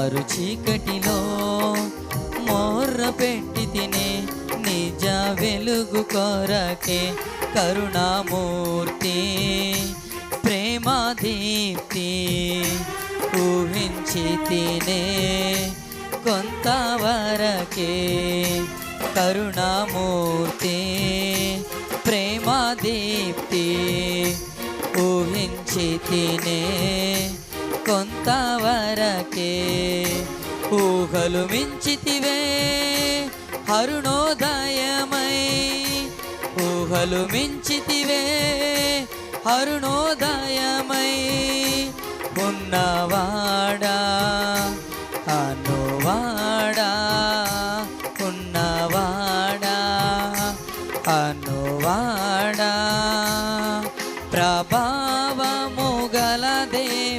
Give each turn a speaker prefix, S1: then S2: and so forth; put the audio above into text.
S1: కరు చీకటిలో మోర్ర పెట్టి తినే నిజ వెలుగు కొరకే కరుణామూర్తి ప్రేమా దీప్తి ఊహించి తినే కొంతవరకే కరుణామూర్తి ప్రేమా దీప్తి ఊహించి తినే కొంతవరకే ఊహలు మించితివే అరుణోదయమై ఊహలు మించితివే అరుణోదయమై ఉన్నవాడా